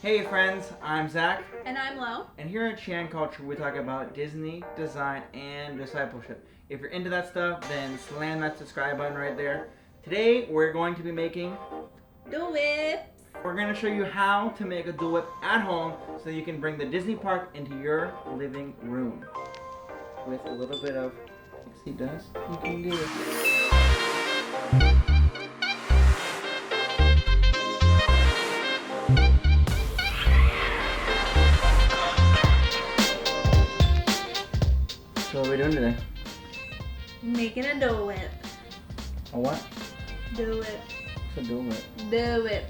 Hey friends, I'm Zach. And I'm Lo. And here at Shahan Culture, we talk about Disney, design, and discipleship. If you're into that stuff, then slam that subscribe button right there. Today, we're going to be making Dole Whips. We're going to show you how to make a Dole Whip at home so you can bring the Disney park into your living room. With a little bit of pixie dust, you can do it. So what are we doing today? Making a Dole Whip. A what? Dole Whip. What's a Dole Whip? Dole Whip.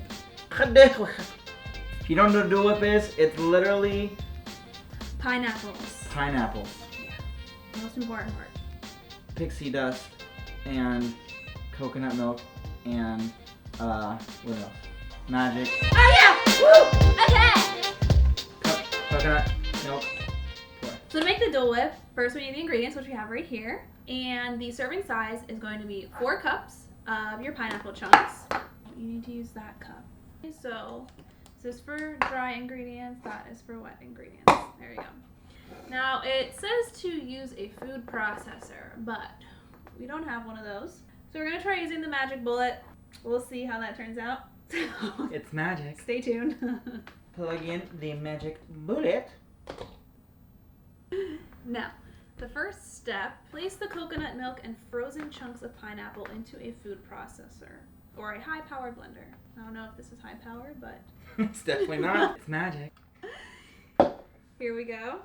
If you don't know what a Dole Whip is, it's literally Pineapples. pineapples, Yeah. Most important part. pixie dust, and coconut milk, and what else? Magic. Oh yeah! Woo! Okay! Coconut milk. Pour. So to make the Dole Whip, first we need the ingredients, which we have right here. And the serving size is going to be 4 cups of your pineapple chunks. You need to use that cup. So this is for dry ingredients, that is for wet ingredients. There you go. Now it says to use a food processor, but we don't have one of those. So we're gonna try using the magic bullet. We'll see how that turns out. It's magic. Stay tuned. Plug in the magic bullet. Now, the first step, place the coconut milk and frozen chunks of pineapple into a food processor or a high-powered blender. I don't know if this is high-powered, but It's definitely not. It's magic. here we go.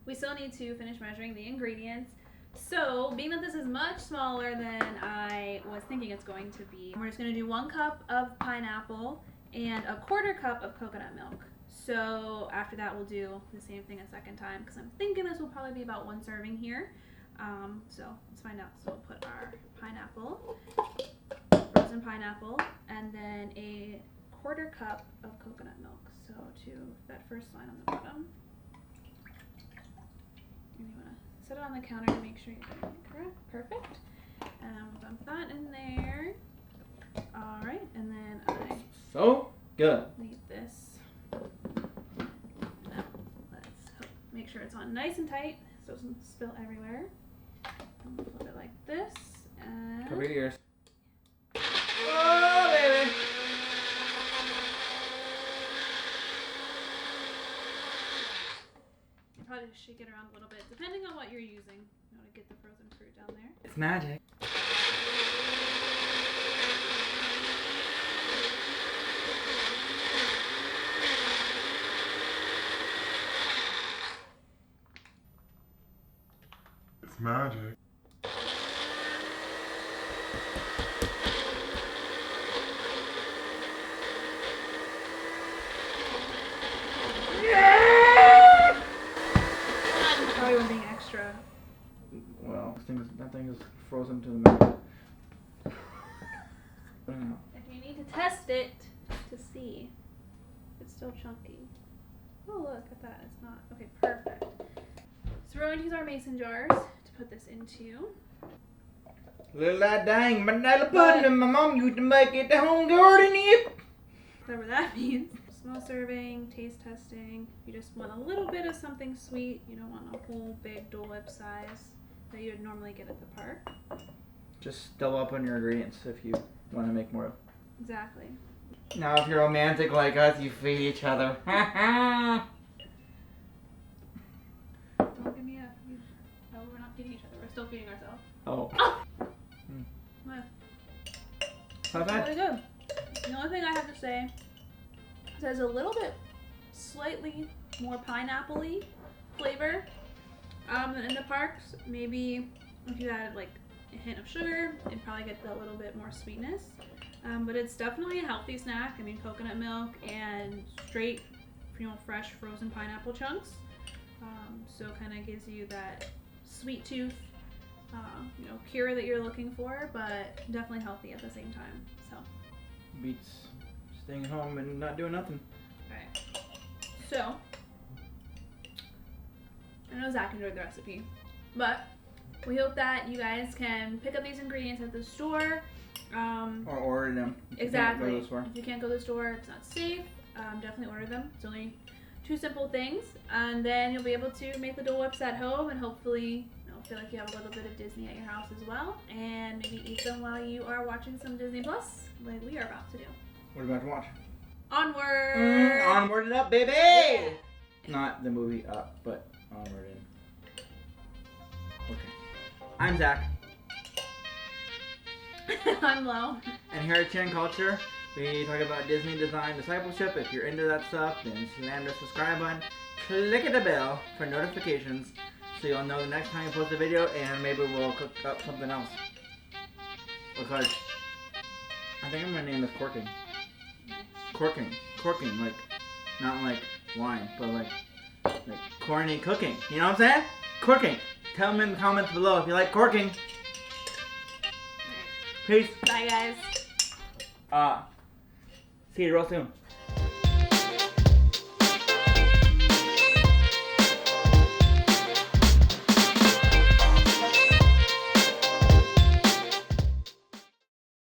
We still need to finish measuring the ingredients. So, being that this is much smaller than I was thinking it's going to be, we're just going to do 1 cup of pineapple and a 1/4 cup of coconut milk. So, after that, we'll do the same thing a second time because I'm thinking this will probably be about 1 serving here. So, let's find out. So, we'll put our pineapple, frozen pineapple, and then a 1/4 cup of coconut milk. So, to that first line on the bottom. And you want to set it on the counter to make sure you're getting it correct. Perfect. And we'll dump that in there. All right, and then I So good. need this. Now, let's make sure it's on nice and tight so it doesn't spill everywhere. And we'll flip it like this. And Cover your ears. Oh, baby. probably just shake it around a little bit, depending on what you're using, to get the frozen fruit down there. It's magic. It's magic. Probably one being extra. Well, that thing is frozen to the middle. I don't know. If you need to test it to see if it's still chunky. Oh, look at that. It's not. Okay, perfect. So we're going to use our mason jars to put this into. Little that dang vanilla pudding and my mom used to make it at home garden it. Whatever that means. Small serving, taste testing. You just want a little bit of something sweet. You don't want a whole big Dole Whip size that you would normally get at the park. Just double up on your ingredients if you want to make more. Exactly. Now, if you're romantic like us, you feed each other. Don't give me a. No, we're not feeding each other. We're still feeding ourselves. Oh. Well, Not bad. really good. The only thing I have to say is there's a little bit slightly more pineapple-y flavor than in the parks. Maybe if you added like a hint of sugar, you'd probably get a little bit more sweetness. But it's definitely a healthy snack. I mean, coconut milk and straight, fresh frozen pineapple chunks. So it kind of gives you that sweet tooth, cure that you're looking for, but definitely healthy at the same time. So. Beats staying home and not doing nothing. Alright. So, I know Zach enjoyed the recipe, but we hope that you guys can pick up these ingredients at the store. Or order them. Exactly. If you can't go to the store, if it's not safe, definitely order them. It's only 2 simple things, and then you'll be able to make the Dole Whips at home and hopefully feel like you have a little bit of Disney at your house as well, and maybe eat them while you are watching some Disney Plus, like we are about to do. What are we about to watch? Onward! Onward and Up, baby! Yeah. Not the movie Up, but Onward and... Okay. I'm Zach. I'm Lo. And here at Shahan Culture, we talk about Disney design discipleship. If you're into that stuff, then slam the subscribe button. Click the bell for notifications so you'll know the next time we post a video, and maybe we'll cook up something else. Because I think I'm gonna name this Corking. Corking, like not like wine, but like corny cooking. You know what I'm saying? Corking. Tell them in the comments below if you like corking. Peace. Bye, guys. See you real soon.